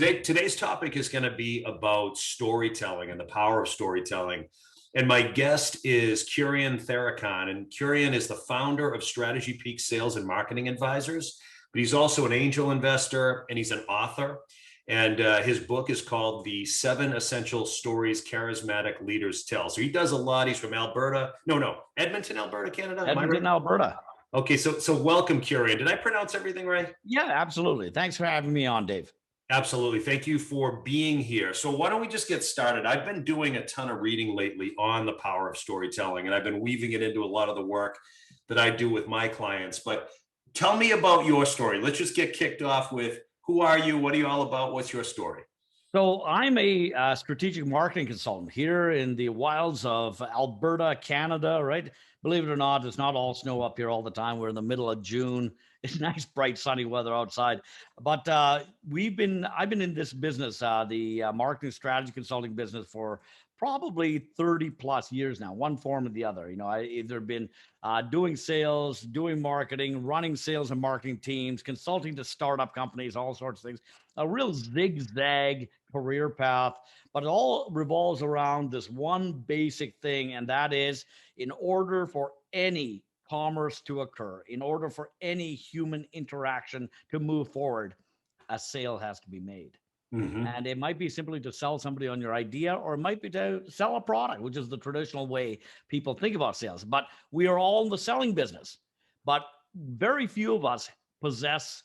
Today's topic is going to be about storytelling and the power of storytelling. And my guest is Kurian Therakon. And Kurian is the founder of Strategy Peak Sales and Marketing Advisors, but he's also an angel investor and he's an author. And his book is called The 7 Essential Stories Charismatic Leaders Tell. So he does a lot. He's from Alberta. No, Edmonton, Alberta, Canada. Edmonton, Alberta. Okay, so welcome, Kurian. Did I pronounce everything right? Yeah, absolutely. Thanks for having me on, Dave. Absolutely. Thank you for being here. So why don't we just get started? I've been doing a ton of reading lately on the power of storytelling, and I've been weaving it into a lot of the work that I do with my clients. But tell me about your story. Let's just get kicked off with, who are you? What are you all about? What's your story? So I'm a strategic marketing consultant here in the wilds of Alberta, Canada, right? Believe it or not, it's not all snow up here all the time. We're in the middle of June. It's nice, bright, sunny weather outside. But I've been in this business, the marketing strategy consulting business, for probably 30 plus years now, one form or the other. I either been doing sales, doing marketing, running sales and marketing teams, consulting to startup companies, all sorts of things. A real zigzag career path, but it all revolves around this one basic thing, and that is, in order for any commerce to occur, in order for any human interaction to move forward, a sale has to be made. Mm-hmm. And it might be simply to sell somebody on your idea, or it might be to sell a product, which is the traditional way people think about sales. But we are all in the selling business, but very few of us possess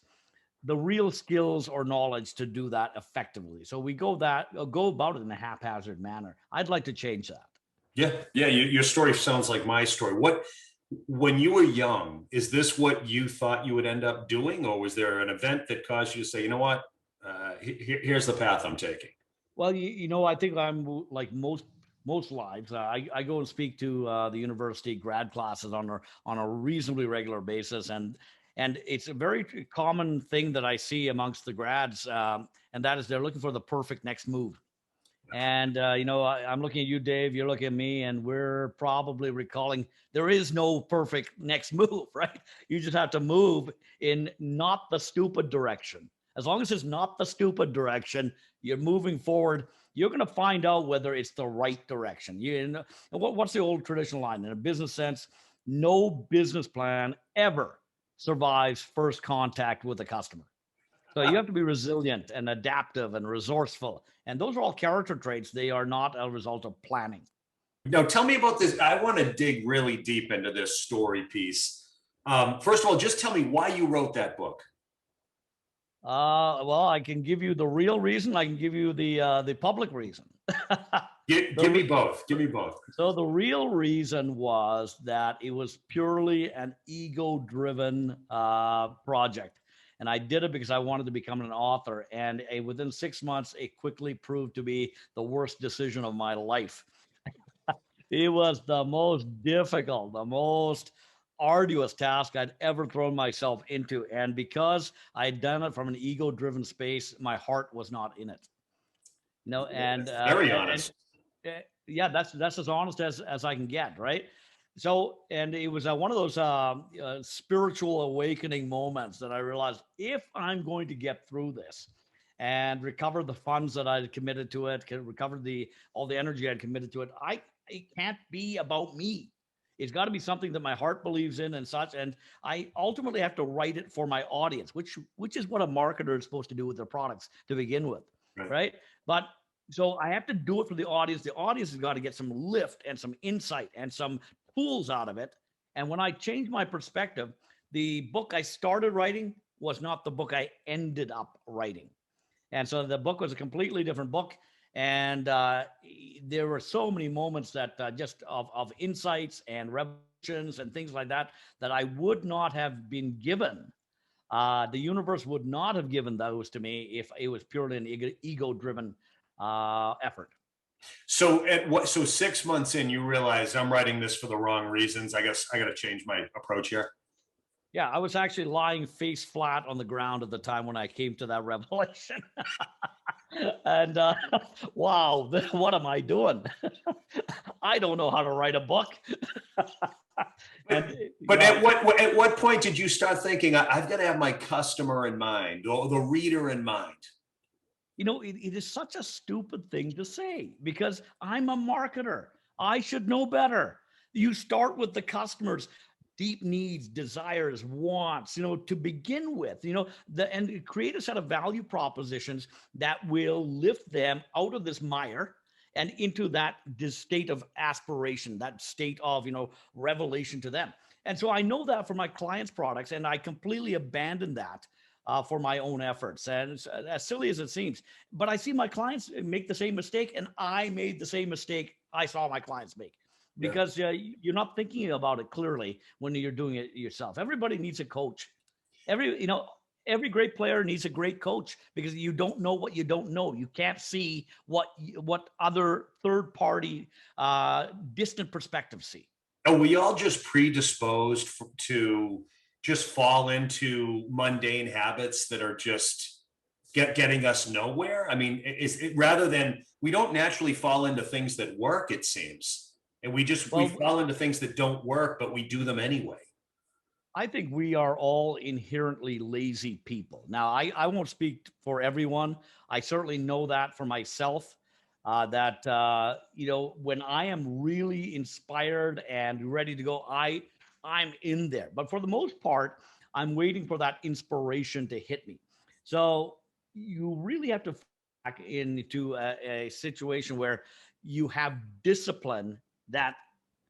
the real skills or knowledge to do that effectively. So we go about it in a haphazard manner. I'd like to change that. Yeah. Your story sounds like my story. When you were young, is this what you thought you would end up doing, or was there an event that caused you to say, you know what, here's the path I'm taking? Well, I think I'm like most lives. I go and speak to the university grad classes on a reasonably regular basis, and it's a very common thing that I see amongst the grads, and that is they're looking for the perfect next move. And, I'm looking at you, Dave, you're looking at me, and we're probably recalling there is no perfect next move, right? You just have to move in not the stupid direction. As long as it's not the stupid direction, you're moving forward. You're going to find out whether it's the right direction. What's the old traditional line? In a business sense, no business plan ever survives first contact with the customer. So you have to be resilient and adaptive and resourceful. And those are all character traits. They are not a result of planning. Now, tell me about this. I want to dig really deep into this story piece. First of all, just tell me why you wrote that book. Well, I can give you the real reason. I can give you the public reason. Give me both. Give me both. So the real reason was that it was purely an ego-driven project. And I did it because I wanted to become an author. And within 6 months, it quickly proved to be the worst decision of my life. It was the most difficult, the most arduous task I'd ever thrown myself into. And because I had done it from an ego-driven space, my heart was not in it. Very honest. Yeah, that's as honest as I can get, right? So, and it was one of those spiritual awakening moments that I realized, if I'm going to get through this and recover the funds that I'd committed to it, recover all the energy I'd committed to it, it can't be about me. It's got to be something that my heart believes in and such. And I ultimately have to write it for my audience, which is what a marketer is supposed to do with their products to begin with, right? But so I have to do it for the audience. The audience has got to get some lift and some insight and some tools out of it. And when I changed my perspective, the book I started writing was not the book I ended up writing. And so the book was a completely different book. And there were so many moments that just of insights and revelations and things like that I would not have been given. The universe would not have given those to me if it was purely an ego-driven effort. So 6 months in, you realize I'm writing this for the wrong reasons. I guess I got to change my approach here. Yeah, I was actually lying face flat on the ground at the time when I came to that revelation. And wow, what am I doing? I don't know how to write a book. But at what point did you start thinking, I've got to have my customer in mind or the reader in mind? It is such a stupid thing to say because I'm a marketer. I should know better. You start with the customers' deep needs, desires, wants, to begin with, and create a set of value propositions that will lift them out of this mire and into this state of aspiration, that state of, revelation to them. And so I know that for my clients' products, and I completely abandon that for my own efforts. And it's, as silly as it seems, but I see my clients make the same mistake, and I made the same mistake I saw my clients make Yeah. because you're not thinking about it clearly when you're doing it yourself. Everybody needs a coach. Every great player needs a great coach because you don't know what you don't know. You can't see what other third party distant perspectives see. Are we all just predisposed to just fall into mundane habits that are just getting us nowhere? I mean, rather than we don't naturally fall into things that work, it seems, and we Well, fall into things that don't work, but we do them anyway. I think we are all inherently lazy people. Now, I won't speak for everyone. I certainly know that for myself. When I am really inspired and ready to go, I'm in there. But for the most part, I'm waiting for that inspiration to hit me. So you really have to back into a situation where you have discipline that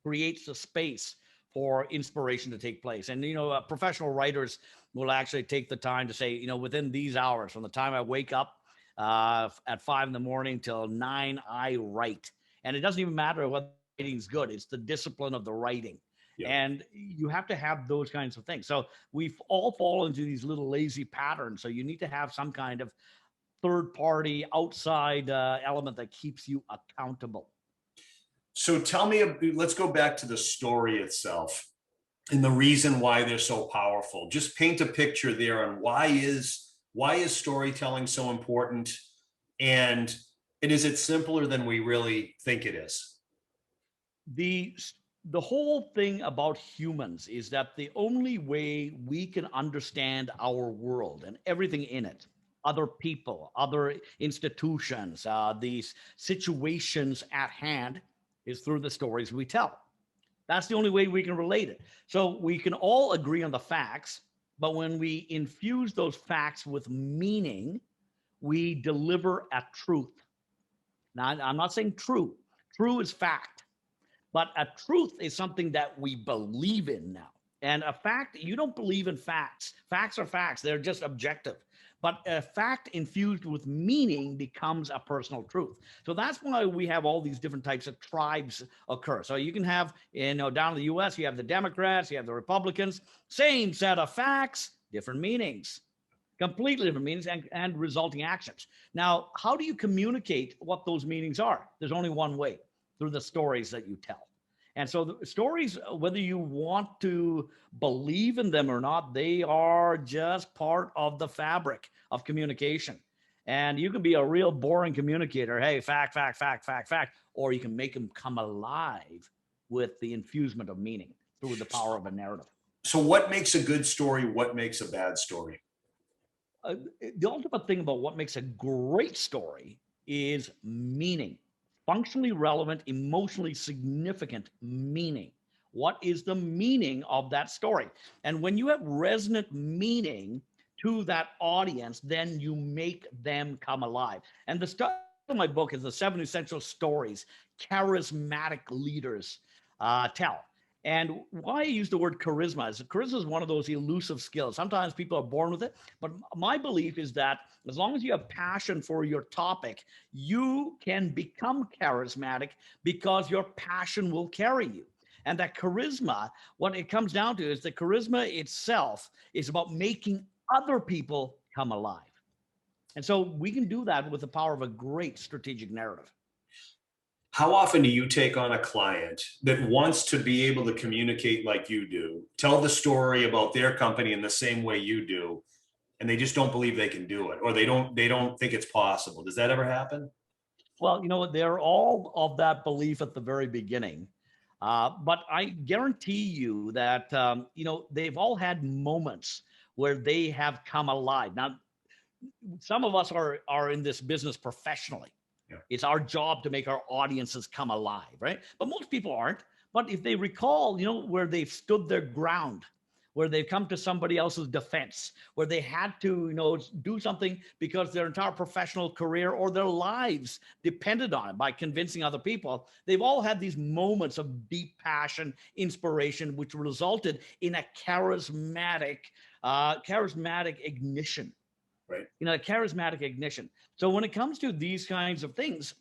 creates a space for inspiration to take place. And, professional writers will actually take the time to say, within these hours, from the time I wake up at 5 in the morning till 9, I write. And it doesn't even matter whether writing's good. It's the discipline of the writing. Yeah. And you have to have those kinds of things. So we've all fallen into these little lazy patterns. So you need to have some kind of third party outside element that keeps you accountable. So tell me, let's go back to the story itself and the reason why they're so powerful. Just paint a picture there on why is storytelling so important, and is it simpler than we really think it is? The whole thing about humans is that the only way we can understand our world and everything in it, other people, other institutions, these situations at hand, is through the stories we tell. That's the only way we can relate it. So we can all agree on the facts, but when we infuse those facts with meaning, we deliver a truth. Now, I'm not saying true. True is fact. But a truth is something that we believe in now. And a fact, you don't believe in facts. Facts are facts, they're just objective. But a fact infused with meaning becomes a personal truth. So that's why we have all these different types of tribes occur. So you can have, down in the US, you have the Democrats, you have the Republicans, same set of facts, different meanings, completely different meanings and resulting actions. Now, how do you communicate what those meanings are? There's only one way, through the stories that you tell. And so the stories, whether you want to believe in them or not, they are just part of the fabric of communication. And you can be a real boring communicator. Hey, fact, fact, fact, fact, fact. Or you can make them come alive with the infusement of meaning through the power of a narrative. So what makes a good story? What makes a bad story? uh, the ultimate thing about what makes a great story is meaning, functionally relevant, emotionally significant meaning. What is the meaning of that story? And when you have resonant meaning to that audience, then you make them come alive. And the stuff in my book is the 7 essential stories charismatic leaders tell. And why I use the word charisma is charisma is one of those elusive skills. Sometimes people are born with it, but my belief is that as long as you have passion for your topic, you can become charismatic because your passion will carry you. And that charisma, what it comes down to is the charisma itself is about making other people come alive. And so we can do that with the power of a great strategic narrative. How often do you take on a client that wants to be able to communicate like you do, tell the story about their company in the same way you do, and they just don't believe they can do it, or they don't think it's possible? Does that ever happen? Well, they're all of that belief at the very beginning. But I guarantee you that, they've all had moments where they have come alive. Now, some of us are in this business professionally. Yeah. It's our job to make our audiences come alive, right? But most people aren't. But if they recall, where they've stood their ground, where they've come to somebody else's defense, where they had to, do something because their entire professional career or their lives depended on it by convincing other people, they've all had these moments of deep passion, inspiration, which resulted in a charismatic ignition. Right. A charismatic ignition. So when it comes to these kinds of things,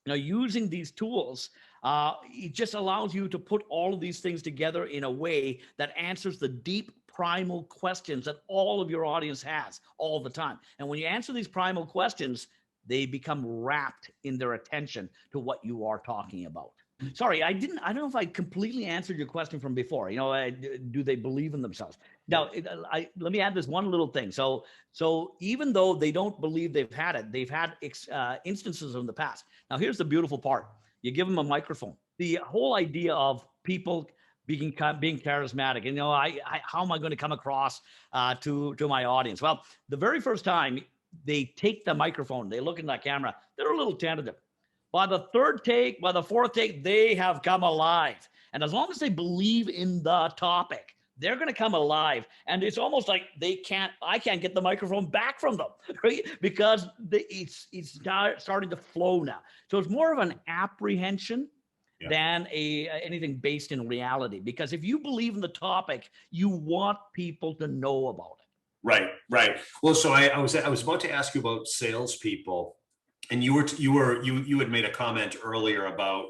using these tools, it just allows you to put all of these things together in a way that answers the deep primal questions that all of your audience has all the time. And when you answer these primal questions, they become wrapped in their attention to what you are talking about. Sorry, I don't know if I completely answered your question from before. Do they believe in themselves? Now, let me add this one little thing. So even though they don't believe they've had instances in the past. Now, here's the beautiful part. You give them a microphone. The whole idea of people being charismatic, and how am I going to come across to my audience? Well, the very first time they take the microphone, they look in that camera, they're a little tentative. By the third take, by the fourth take, they have come alive. And as long as they believe in the topic, they're going to come alive. And it's almost like I can't get the microphone back from them, right? Because it's starting to flow now. So it's more of an apprehension than anything based in reality. Because if you believe in the topic, you want people to know about it. Right. Well, so I was about to ask you about salespeople. And you had made a comment earlier about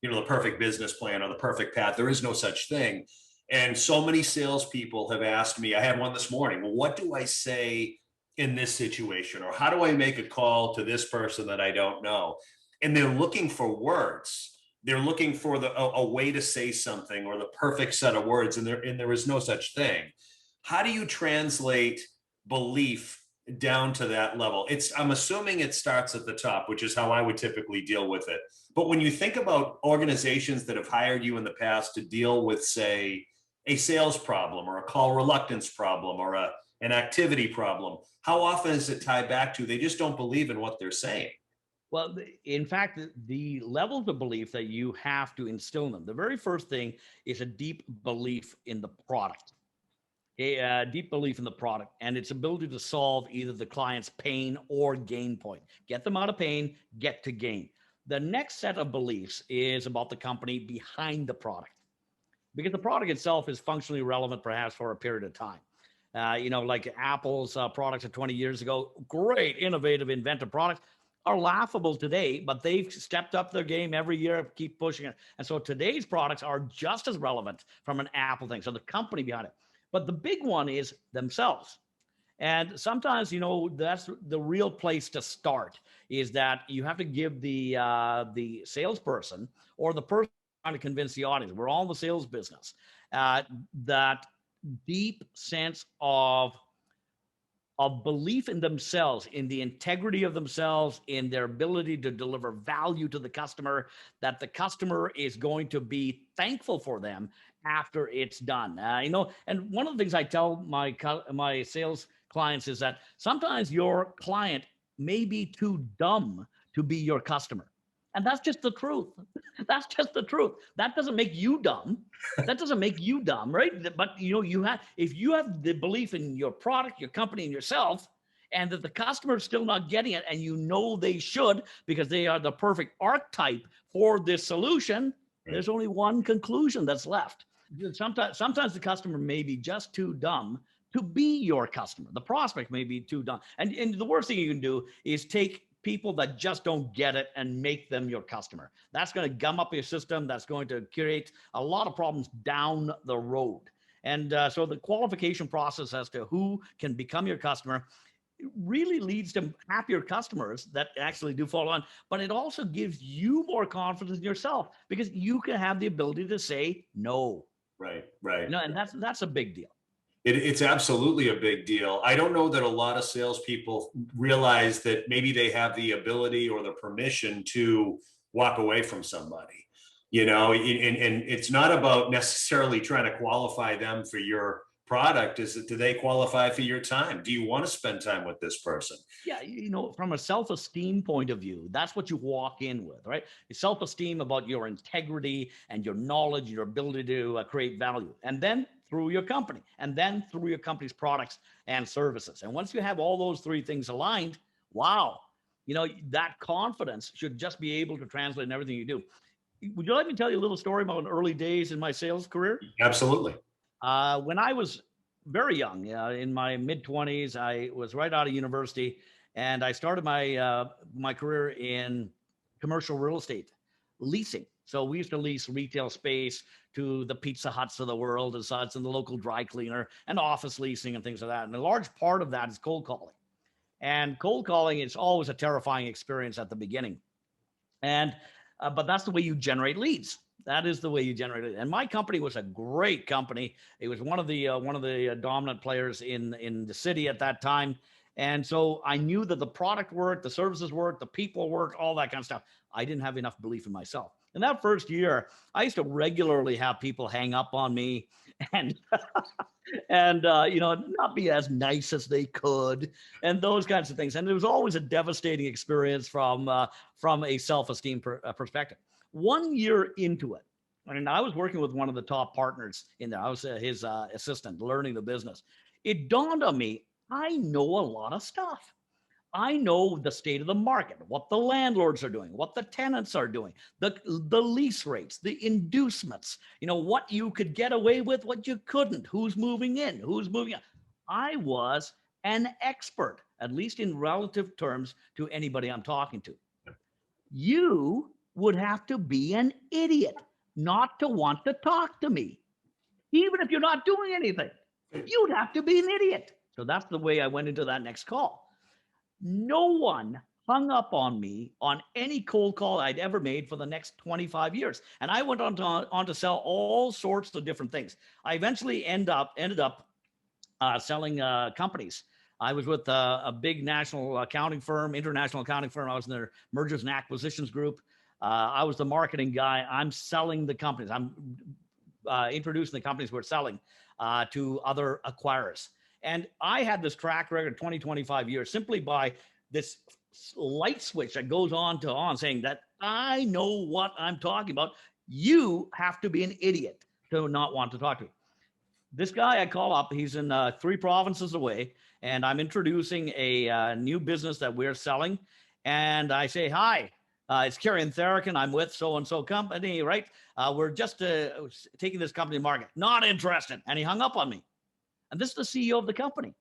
the perfect business plan or the perfect path. There is no such thing. And so many salespeople have asked me, I had one this morning, well, what do I say in this situation? Or how do I make a call to this person that I don't know? And they're looking for words. They're looking for a way to say something or the perfect set of words. And there is no such thing. How do you translate belief down to that level? I'm assuming it starts at the top, which is how I would typically deal with it. But when you think about organizations that have hired you in the past to deal with, say, a sales problem or a call reluctance problem or an activity problem, how often is it tied back to they just don't believe in what they're saying? Well, in fact, the levels of belief that you have to instill in them, the very first thing is a deep belief in the product. A deep belief in the product and its ability to solve either the client's pain or gain point. Get them out of pain, get to gain. The next set of beliefs is about the company behind the product, because the product itself is functionally relevant perhaps for a period of time. Like Apple's products of 20 years ago, great, innovative, inventive products, are laughable today, but they've stepped up their game every year, keep pushing it. And so today's products are just as relevant from an Apple thing. So the company behind it. But the big one is themselves. And sometimes, that's the real place to start, is that you have to give the salesperson or the person trying to convince the audience, we're all in the sales business, that deep sense of belief in themselves, in the integrity of themselves, in their ability to deliver value to the customer, that the customer is going to be thankful for them after it's done. And one of the things I tell my sales clients is that sometimes your client may be too dumb to be your customer. And that's just the truth. That's just the truth. That doesn't make you dumb. That doesn't make you dumb, right? But if you have the belief in your product, your company, and yourself, and that the customer is still not getting it, and they should because they are the perfect archetype for this solution, there's only one conclusion that's left. Sometimes the customer may be just too dumb to be your customer. The prospect may be too dumb. And the worst thing you can do is take people that just don't get it and make them your customer. That's going to gum up your system. That's going to create a lot of problems down the road. And so the qualification process as to who can become your customer really leads to happier customers that actually do follow on. But it also gives you more confidence in yourself because you can have the ability to say no. Right. And that's a big deal. It's absolutely a big deal. I don't know that a lot of salespeople realize that maybe they have the ability or the permission to walk away from somebody, and it's not about necessarily trying to qualify them for your product is that, do they qualify for your time? Do you want to spend time with this person? Yeah, from a self-esteem point of view, that's what you walk in with, right? Self-esteem about your integrity and your knowledge, your ability to create value, and then through your company, and then through your company's products and services. And once you have all those three things aligned, wow, that confidence should just be able to translate in everything you do. Would you like me to tell you a little story about early days in my sales career? Absolutely. When I was very young, in my mid 20s, I was right out of university, and I started my career in commercial real estate leasing. So we used to lease retail space to the Pizza Huts of the world and such, and the local dry cleaner, and office leasing and things like that. And a large part of that is cold calling. And cold calling is always a terrifying experience at the beginning. And but that's the way you generate leads. That is the way you generate it. And my company was a great company. It was one of the dominant players in the city at that time. And so I knew that the product worked, the services worked, the people worked, all that kind of stuff. I didn't have enough belief in myself. In that first year, I used to regularly have people hang up on me and and not be as nice as they could, and those kinds of things. And it was always a devastating experience from a self-esteem perspective. 1 year into it, and I was working with one of the top partners in there. I was his assistant, learning the business. It dawned on me, I know a lot of stuff. I know the state of the market, what the landlords are doing, what the tenants are doing, the lease rates, the inducements, what you could get away with, what you couldn't, who's moving in, who's moving out. I was an expert, at least in relative terms, to anybody I'm talking to. You would have to be an idiot not to want to talk to me. Even if you're not doing anything, you'd have to be an idiot. So that's the way I went into that next call. No one hung up on me on any cold call I'd ever made for the next 25 years. And I went on to sell all sorts of different things. I eventually ended up selling companies. I was with a big national accounting firm, international accounting firm. I was in their mergers and acquisitions group. I was the marketing guy. I'm selling the companies. I'm introducing the companies we're selling to other acquirers. And I had this track record 25 years simply by this light switch that goes on saying that I know what I'm talking about. You have to be an idiot to not want to talk to me. This guy I call up, he's in 3 provinces away, and I'm introducing a new business that we're selling. And I say, hi, it's Kieran Therakin. I'm with so-and-so company, right? We're just taking this company to market. Not interested. And he hung up on me. And this is the CEO of the company.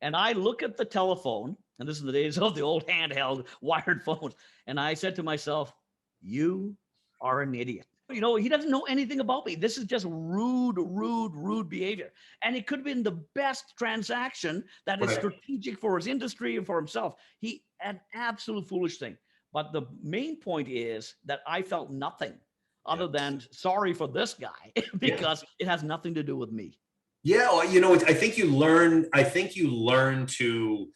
And I look at the telephone, and this is the days of the old handheld wired phones. And I said to myself, you are an idiot. He doesn't know anything about me. This is just rude behavior. And it could have been the best transaction that is strategic for his industry and for himself. An absolute foolish thing. But the main point is that I felt nothing other than sorry for this guy because it has nothing to do with me. Yeah, well, I think you learn to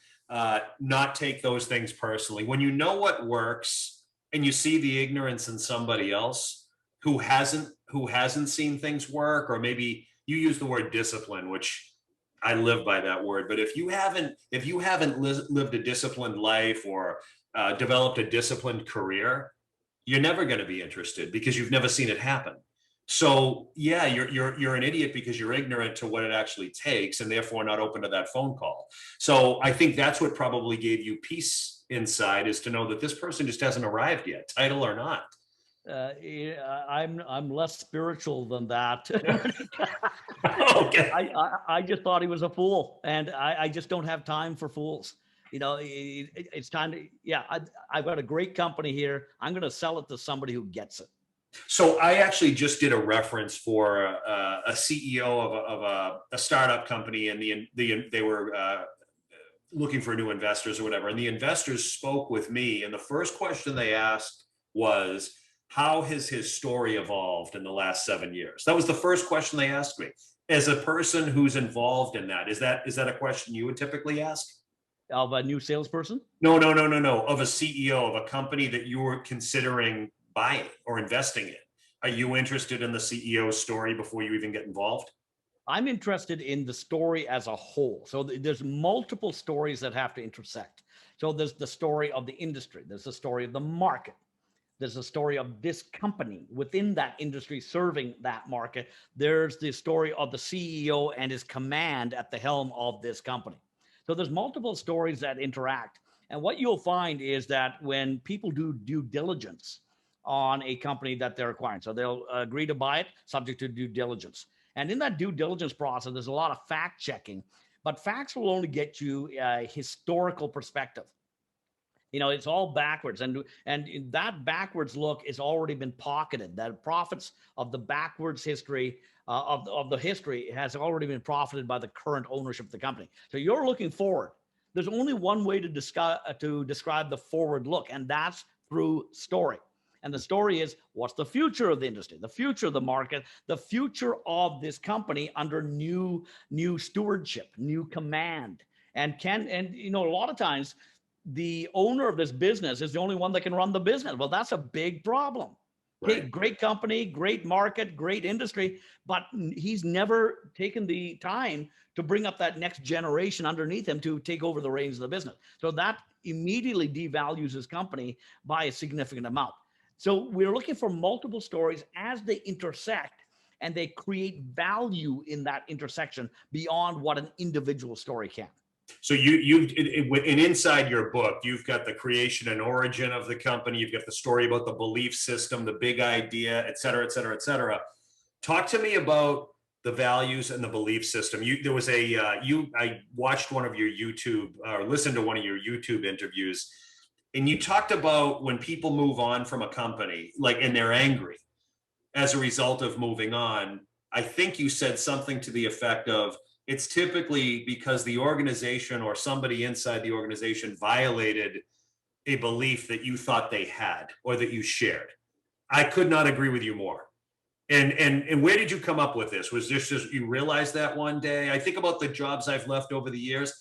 not take those things personally. When you know what works and you see the ignorance in somebody else who hasn't seen things work, or maybe you use the word discipline, which I live by that word. But if you haven't lived a disciplined life or developed a disciplined career, you're never going to be interested because you've never seen it happen. So yeah, you're an idiot because you're ignorant to what it actually takes and therefore not open to that phone call. So I think that's what probably gave you peace inside, is to know that this person just hasn't arrived yet, title or not. I'm less spiritual than that. Okay. I just thought he was a fool, and I just don't have time for fools. It's time to, I've got a great company here. I'm going to sell it to somebody who gets it. So I actually just did a reference for a CEO of a startup company, and they were looking for new investors or whatever. And the investors spoke with me, and the first question they asked was, how has his story evolved in the last 7 years? That was the first question they asked me. As a person who's involved in that, is that a question you would typically ask? Of a new salesperson? No. Of a CEO of a company that you were considering buying or investing in. Are you interested in the CEO's story before you even get involved? I'm interested in the story as a whole. So there's multiple stories that have to intersect. So there's the story of the industry, there's the story of the market, there's a story of this company within that industry serving that market. There's the story of the CEO and his command at the helm of this company. So there's multiple stories that interact. And what you'll find is that when people do due diligence on a company that they're acquiring, so they'll agree to buy it subject to due diligence. And in that due diligence process, there's a lot of fact checking, but facts will only get you a historical perspective. It's all backwards, and that backwards look has already been pocketed. That profits of the backwards history of the history has already been profited by the current ownership of the company. So you're looking forward. There's only one way to describe the forward look, and that's through story. And the story is, what's the future of the industry, the future of the market, the future of this company under new stewardship, new command. And a lot of times the owner of this business is the only one that can run the business. Well, that's a big problem. Right. Okay, great company, great market, great industry, but he's never taken the time to bring up that next generation underneath him to take over the reins of the business. So that immediately devalues his company by a significant amount. So we're looking for multiple stories as they intersect, and they create value in that intersection beyond what an individual story can. So and inside your book, you've got the creation and origin of the company. You've got the story about the belief system, the big idea, et cetera, et cetera, et cetera. Talk to me about the values and the belief system. I watched one of your YouTube, or listened to one of your YouTube interviews, and you talked about when people move on from a company, and they're angry as a result of moving on. I think you said something to the effect of, it's typically because the organization or somebody inside the organization violated a belief that you thought they had or that you shared. I could not agree with you more. And where did you come up with this? Was this just you realized that one day? I think about the jobs I've left over the years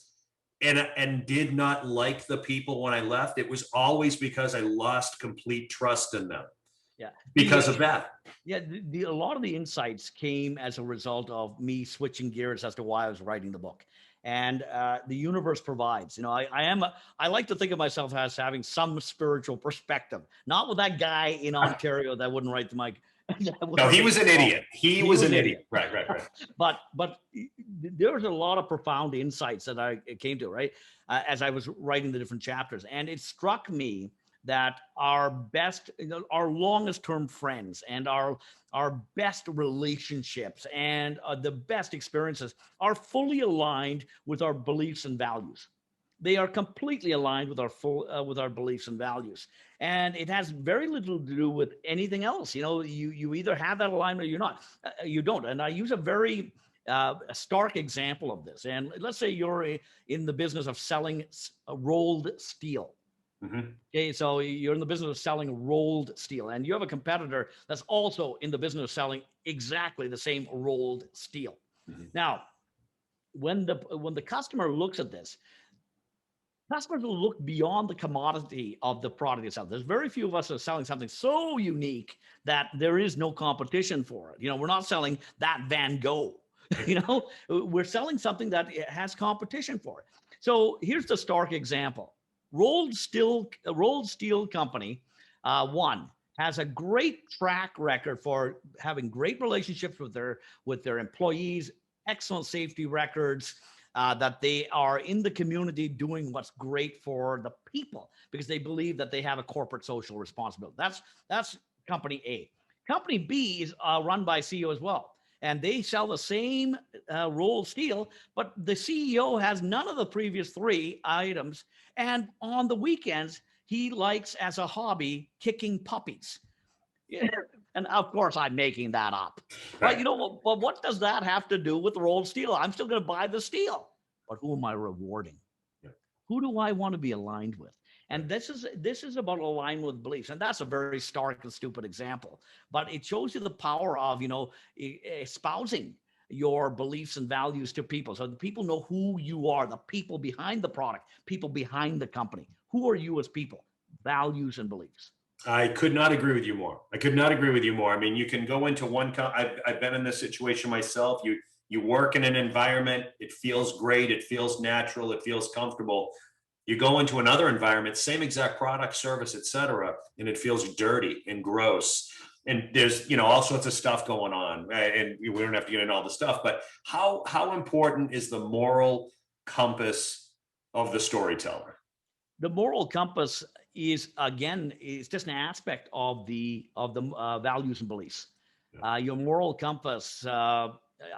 and did not like the people when I left. It was always because I lost complete trust in them. Yeah. Because of that. Yeah. A lot of the insights came as a result of me switching gears as to why I was writing the book. And the universe provides. I like to think of myself as having some spiritual perspective, not with that guy in Ontario that wouldn't write the mic. No, he was an idiot. He was an idiot. Right. But there was a lot of profound insights that I came to, right, as I was writing the different chapters. And it struck me that our longest term friends and our best relationships and the best experiences are fully aligned with our beliefs and values. They are completely aligned with our beliefs and values. And it has very little to do with anything else. You either have that alignment or you're not. You don't. And I use a very stark example of this. And let's say you're in the business of selling rolled steel. Mm-hmm. Okay, so you're in the business of selling rolled steel, and you have a competitor that's also in the business of selling exactly the same rolled steel. Mm-hmm. Now, when the customer looks at this, customers will look beyond the commodity of the product itself. There's very few of us that are selling something so unique that there is no competition for it. We're not selling that Van Gogh. We're selling something that has competition for it. So here's the stark example. Rolled steel company, one, has a great track record for having great relationships with their employees, excellent safety records, that they are in the community doing what's great for the people because they believe that they have a corporate social responsibility. That's company A. Company B is run by CEO as well. And they sell the same rolled steel, but the CEO has none of the previous three items. And on the weekends, he likes, as a hobby, kicking puppies. And of course, I'm making that up. Right. But what does that have to do with rolled steel? I'm still going to buy the steel. But who am I rewarding? Yeah. Who do I want to be aligned with? And this is about alignment with beliefs. And that's a very stark and stupid example. But it shows you the power of, espousing your beliefs and values to people. So the people know who you are, the people behind the product, people behind the company. Who are you as people? Values and beliefs. I could not agree with you more. I mean, you can go into one, I've been in this situation myself. You work in an environment, it feels great, it feels natural, it feels comfortable. You go into another environment, same exact product, service, et cetera, and it feels dirty and gross. And there's, all sorts of stuff going on, and we don't have to get into all the stuff, but how important is the moral compass of the storyteller? The moral compass is just an aspect of the values and beliefs. Your moral compass.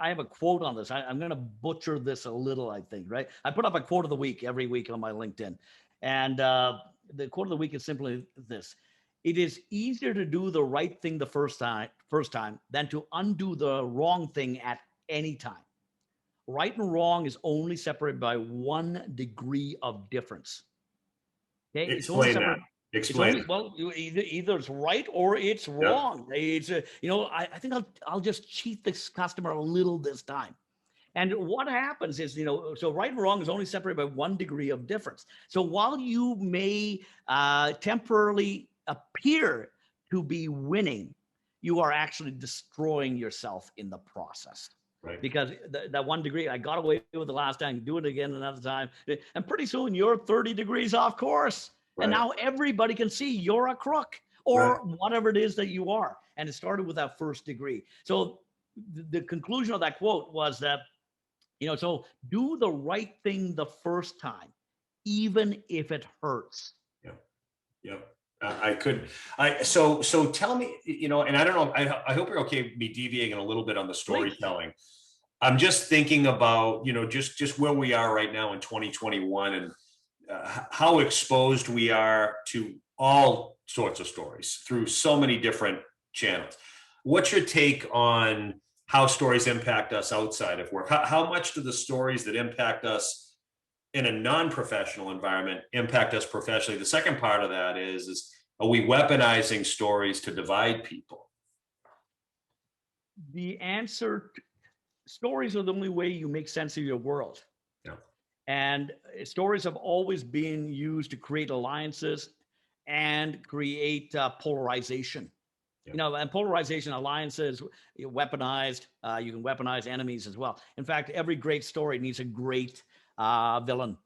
I have a quote on this. I'm going to butcher this a little, I think, right? I put up a quote of the week every week on my LinkedIn. And the quote of the week is simply this: it is easier to do the right thing the first time than to undo the wrong thing at any time. Right and wrong is only separated by 1 degree of difference. Okay, Explain that. Explain. Either it's right or it's wrong. It's I think I'll just cheat this customer a little this time. And what happens is, so right and wrong is only separated by 1 degree of difference. So while you may temporarily appear to be winning, you are actually destroying yourself in the process. Right. Because that 1 degree, I got away with the last time, do it again another time. And pretty soon you're 30 degrees off course. Right. And now everybody can see you're a crook or whatever it is that you are. And it started with that 1st degree. So the conclusion of that quote was that, so do the right thing the first time, even if it hurts. Yeah. So tell me, and I don't know, I hope you're okay with me deviating a little bit on the storytelling. Please. I'm just thinking about, just where we are right now in 2021 and how exposed we are to all sorts of stories through so many different channels. What's your take on how stories impact us outside of work? How much do the stories that impact us in a non-professional environment impact us professionally? The second part of that is are we weaponizing stories to divide people? The answer, stories are the only way you make sense of your world. Yeah. And stories have always been used to create alliances and create polarization. Yeah. And polarization, alliances, weaponized. You can weaponize enemies as well. In fact, every great story needs a great villain.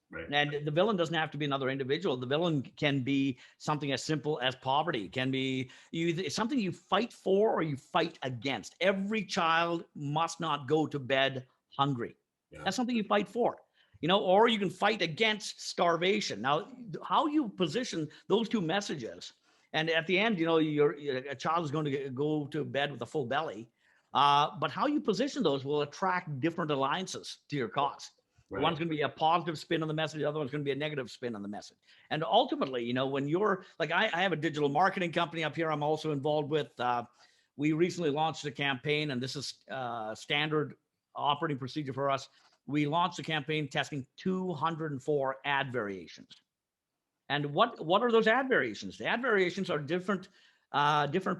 Right. And the villain doesn't have to be another individual. The villain can be something as simple as poverty. It can be something you fight for or you fight against. Every child must not go to bed hungry. Yeah. That's something you fight for. Or you can fight against starvation. Now, how you position those two messages, and at the end, a child is going to go to bed with a full belly. But how you position those will attract different alliances to your cause. Right. One's going to be a positive spin on the message. The other one's going to be a negative spin on the message. And ultimately, when you're like, I have a digital marketing company up here I'm also involved with. We recently launched a campaign, and this is standard operating procedure for us. We launched a campaign testing 204 ad variations. And what are those ad variations? The ad variations are different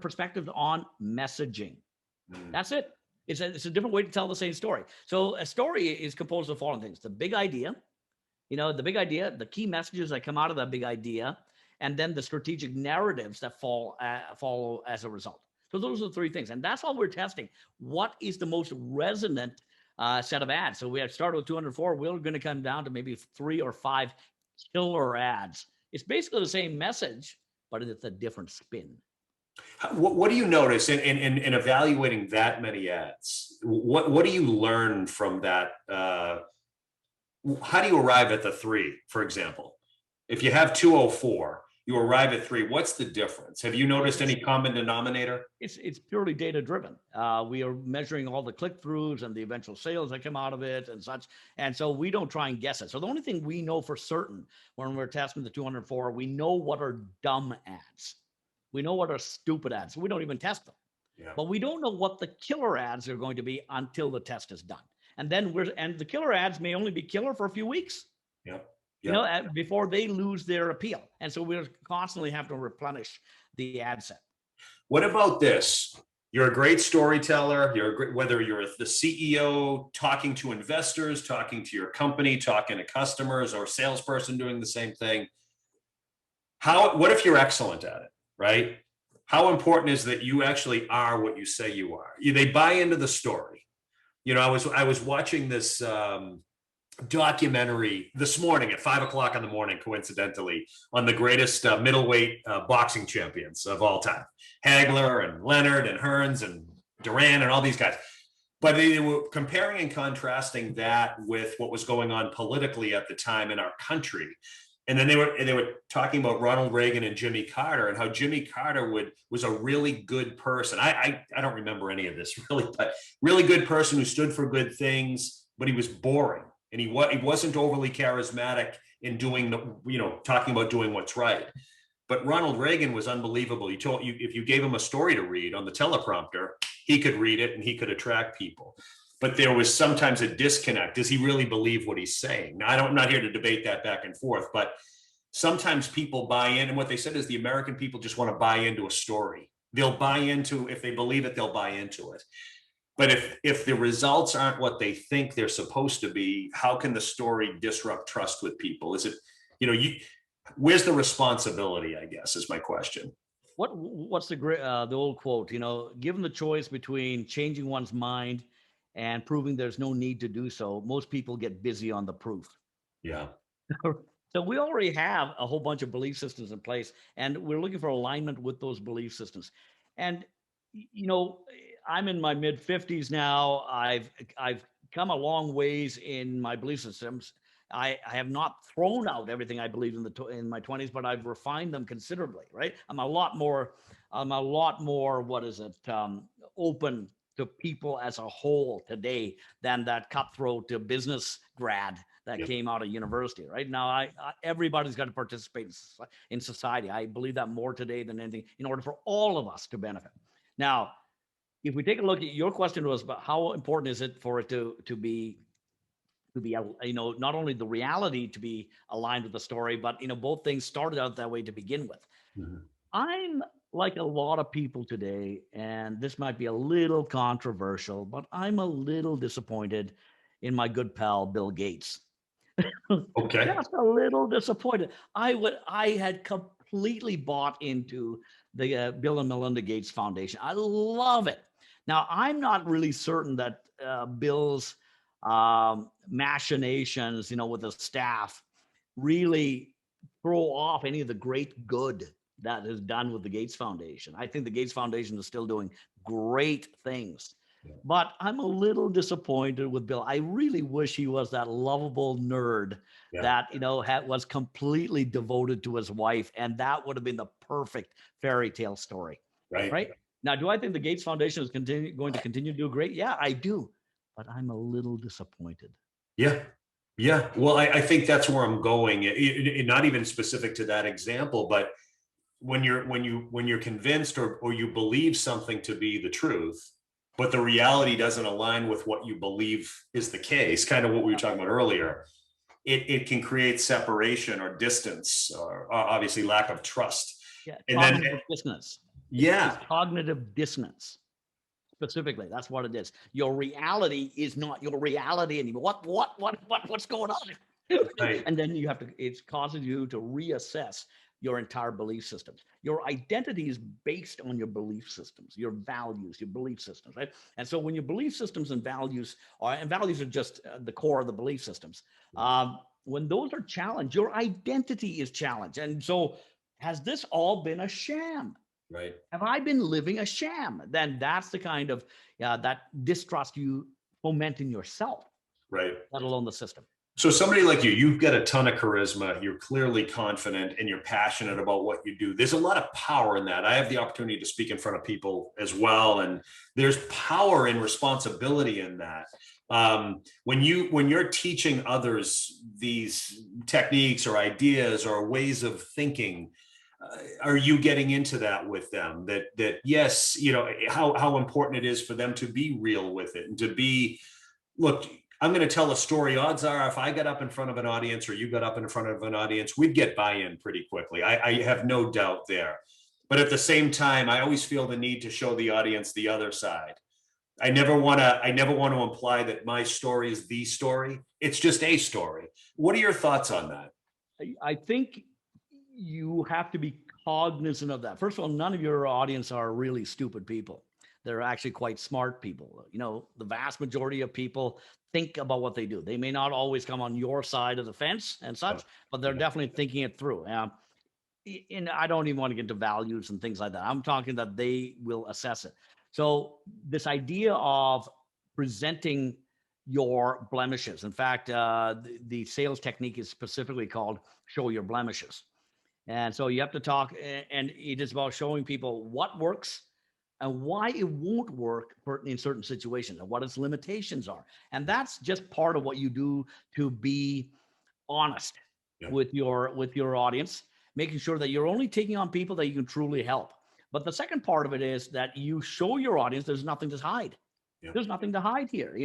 perspectives on messaging. That's it. It's a different way to tell the same story. So a story is composed of the following things: the big idea, the key messages that come out of that big idea, and then the strategic narratives that follow as a result. So those are the 3 things. And that's all we're testing. What is the most resonant set of ads? So we have started with 204. We're going to come down to maybe 3 or 5 killer ads. It's basically the same message, but it's a different spin. What do you notice in evaluating that many ads? What do you learn from that? How do you arrive at the 3, for example? If you have 204, you arrive at 3. What's the difference? Have you noticed any common denominator? It's purely data driven. We are measuring all the click-throughs and the eventual sales that come out of it and such. And so we don't try and guess it. So the only thing we know for certain when we're testing the 204, we know what are dumb ads. We know what are stupid ads. So we don't even test them. Yeah. But we don't know what the killer ads are going to be until the test is done. And then the killer ads may only be killer for a few weeks. Yeah. Before they lose their appeal. And so we're constantly have to replenish the ad set. What about this? You're a great storyteller. Whether you're the CEO talking to investors, talking to your company, talking to customers, or salesperson doing the same thing. What if you're excellent at it, right? How important is that you actually are what you say you are? They buy into the story. I was watching this documentary this morning at 5 o'clock in the morning, coincidentally, on the greatest middleweight boxing champions of all time, Hagler and Leonard and Hearns and Duran and all these guys. But they were comparing and contrasting that with what was going on politically at the time in our country. And then they were talking about Ronald Reagan and Jimmy Carter, and how Jimmy Carter was a really good person. I don't remember any of this really, but really good person who stood for good things, but he was boring, and he wasn't overly charismatic in doing talking about doing what's right. But Ronald Reagan was unbelievable. If you gave him a story to read on the teleprompter, he could read it and he could attract people. But there was sometimes a disconnect. Does he really believe what he's saying? Now, I'm not here to debate that back and forth, but sometimes people buy in. And what they said is the American people just want to buy into a story. They'll buy into, if they believe it, they'll buy into it. But if the results aren't what they think they're supposed to be, how can the story disrupt trust with people? Is it, where's the responsibility, I guess, is my question. What's the old quote, given the choice between changing one's mind and proving there's no need to do so, most people get busy on the proof. Yeah. So we already have a whole bunch of belief systems in place, and we're looking for alignment with those belief systems. And, I'm in my mid 50s now. I've come a long ways in my belief systems. I have not thrown out everything I believed in my 20s, but I've refined them considerably, right? I'm a lot more, open to people as a whole today than that cutthroat business grad that came out of university. Right now, everybody's got to participate in society. I believe that more today than anything, in order for all of us to benefit. Now, if we take a look at your question, was about how important is it for it to be not only the reality to be aligned with the story, but both things started out that way to begin with. Mm-hmm. I'm like a lot of people today, and this might be a little controversial, but I'm a little disappointed in my good pal Bill Gates. Okay. Just a little disappointed. I had completely bought into the Bill and Melinda Gates Foundation. I love it. Now, I'm not really certain that Bill's machinations, with the staff, really throw off any of the great good that is done with the Gates Foundation. I think the Gates Foundation is still doing great things. But I'm a little disappointed with Bill. I really wish he was that lovable nerd that, was completely devoted to his wife. And that would have been the perfect fairy tale story. Right? Now, do I think the Gates Foundation is going to continue to do great? Yeah, I do. But I'm a little disappointed. Yeah. Yeah. Well, I think that's where I'm going. Not even specific to that example, but when you're convinced or you believe something to be the truth, but the reality doesn't align with what you believe is the case, kind of what we were talking about earlier, it can create separation or distance, or obviously lack of trust. Yeah, cognitive dissonance. Yeah. It's cognitive dissonance. Specifically, that's what it is. Your reality is not your reality anymore. What's going on? Right. And then it causes you to reassess your entire belief systems. Your identity is based on your belief systems, your values, your belief systems, right? And so when your belief systems and values are just the core of the belief systems, when those are challenged, your identity is challenged. And so has this all been a sham? Right. Have I been living a sham? Then that's the kind of that distrust you foment in yourself, right? Let alone the system. So somebody like you've got a ton of charisma, you're clearly confident, and you're passionate about what you do. There's a lot of power in that. I have the opportunity to speak in front of people as well, and there's power and responsibility in that. When you're teaching others these techniques or ideas or ways of thinking, are you getting into that with them? That yes, how important it is for them to be real with it and to be, look, I'm going to tell a story. Odds are if I got up in front of an audience or you got up in front of an audience, we'd get buy-in pretty quickly. I have no doubt there. But at the same time, I always feel the need to show the audience the other side. I never want to imply that my story is the story. It's just a story. What are your thoughts on that? I think you have to be cognizant of that. First of all, none of your audience are really stupid people. they're actually quite smart people. The vast majority of people think about what they do. They may not always come on your side of the fence and such, but they're definitely thinking it through. And I don't even want to get into values and things like that. I'm talking that they will assess it. So this idea of presenting your blemishes. In fact, the sales technique is specifically called show your blemishes. And so you have to talk, and it is about showing people what works and why it won't work in certain situations and what its limitations are. And that's just part of what you do to be honest with your audience, making sure that you're only taking on people that you can truly help. But the second part of it is that you show your audience there's nothing to hide. There's nothing to hide here.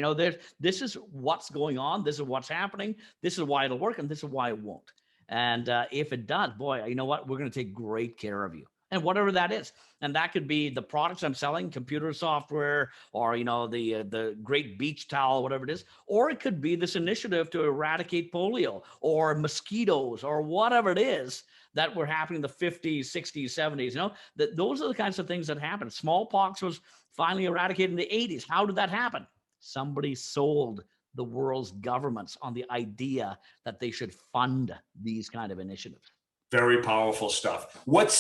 This is what's going on. This is what's happening. This is why it'll work, and this is why it won't. And if it does, boy, you know what? We're going to take great care of you. And whatever that is. And that could be the products I'm selling, computer software, or, the great beach towel, whatever it is. Or it could be this initiative to eradicate polio or mosquitoes or whatever it is that were happening in the 50s, 60s, 70s. Those are the kinds of things that happen. Smallpox was finally eradicated in the 80s. How did that happen? Somebody sold the world's governments on the idea that they should fund these kind of initiatives. Very powerful stuff. What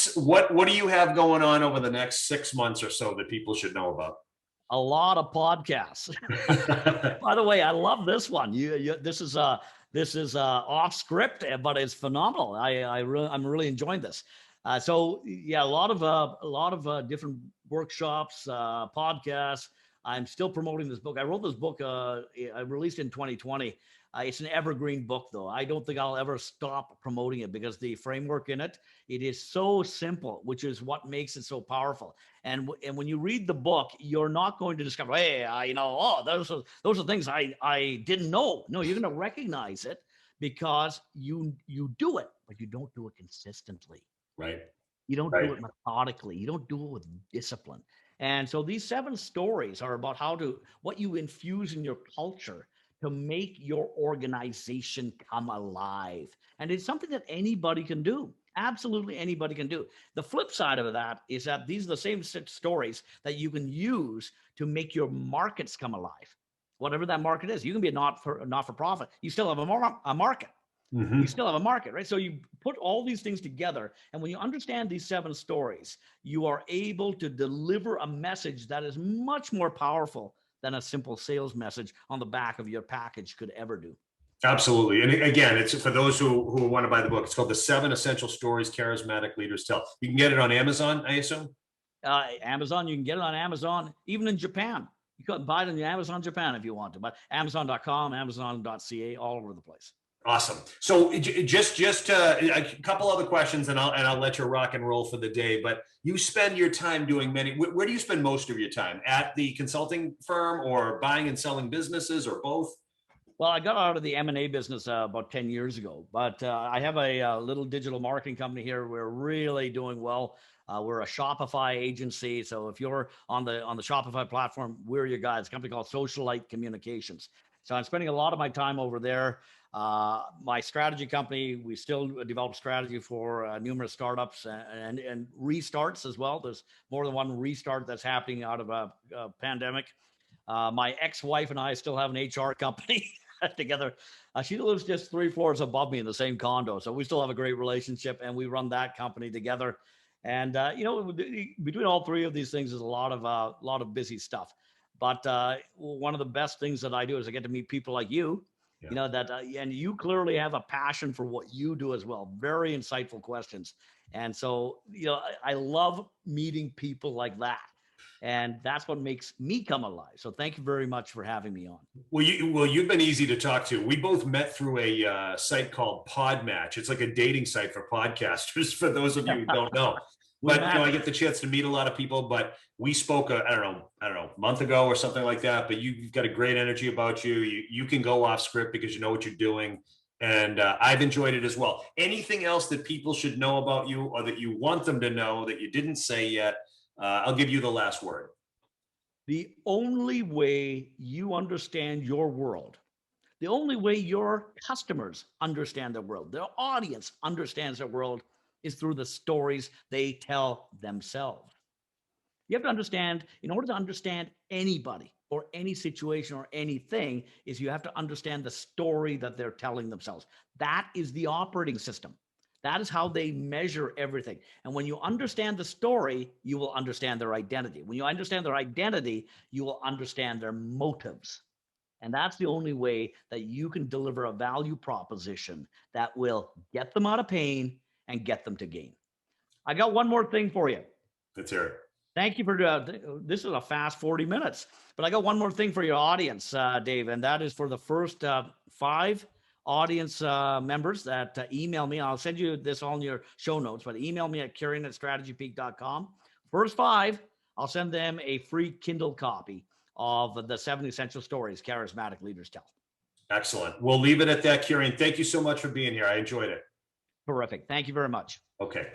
do you have going on over the next 6 months or so that people should know about? A lot of podcasts. By the way, I love this one. This is off script, but it's phenomenal. I'm really enjoying this. A lot of different workshops, podcasts. I'm still promoting this book. I wrote this book. I released in 2020. It's an evergreen book, though. I don't think I'll ever stop promoting it because the framework in it is so simple, which is what makes it so powerful. And when you read the book, you're not going to discover, hey, those are things I didn't know. No, you're going to recognize it because you do it, but you don't do it consistently. Right. You don't do it methodically. You don't do it with discipline. And so these 7 stories are about what you infuse in your culture to make your organization come alive. And it's something that anybody can do. Absolutely anybody can do. The flip side of that is that these are the same 6 stories that you can use to make your markets come alive. Whatever that market is, you can be a not-for-profit. You still have a market. You still have a market, right? So you put all these things together. And when you understand these 7 stories, you are able to deliver a message that is much more powerful than a simple sales message on the back of your package could ever do. Absolutely. And again, it's for those who want to buy the book. It's called The 7 Essential Stories Charismatic Leaders Tell. You can get it on Amazon, I assume? Amazon, you can get it on Amazon, even in Japan. You can buy it in Amazon Japan if you want to, but Amazon.com, Amazon.ca, all over the place. Awesome. So just a couple other questions, and I'll let you rock and roll for the day. But you spend your time doing where do you spend most of your time? At the consulting firm, or buying and selling businesses, or both? Well, I got out of the M&A business about 10 years ago, but I have a little digital marketing company here. We're really doing well. We're a Shopify agency. So if you're on the Shopify platform, we're your guys. It's a company called Socialite Communications. So I'm spending a lot of my time over there. My strategy company, we still develop strategy for numerous startups and restarts as well. There's more than one restart that's happening out of a pandemic. My ex-wife and I still have an HR company together. She lives just 3 floors above me in the same condo. So we still have a great relationship, and we run that company together. And, between all 3 of these things is a lot of busy stuff. But one of the best things that I do is I get to meet people like you, and you clearly have a passion for what you do as well. Very insightful questions. And so, I love meeting people like that. And that's what makes me come alive. So thank you very much for having me on. Well, you've been easy to talk to. We both met through a site called Podmatch. It's like a dating site for podcasters, for those of you who don't know. But I get the chance to meet a lot of people. But we spoke, I don't know, a month ago or something like that. But you've got a great energy about you. You can go off script because you know what you're doing. And I've enjoyed it as well. Anything else that people should know about you, or that you want them to know that you didn't say yet? I'll give you the last word. The only way you understand your world, the only way your customers understand their world, their audience understands their world, is through the stories they tell themselves. You have to understand, in order to understand anybody or any situation or anything, is you have to understand the story that they're telling themselves. That is the operating system. That is how they measure everything. And when you understand the story, you will understand their identity. When you understand their identity, you will understand their motives. And that's the only way that you can deliver a value proposition that will get them out of pain and get them to gain. I got one more thing for you. Let's hear it. Thank you for this is a fast 40 minutes, but I got one more thing for your audience, Dave, and that is for the first 5 audience members that email me. I'll send you this all in your show notes, but email me at kieran@strategypeak.com. First 5, I'll send them a free Kindle copy of the 7 Essential Stories Charismatic Leaders Tell. Excellent. We'll leave it at that, Kieran. Thank you so much for being here. I enjoyed it. Terrific. Thank you very much. Okay.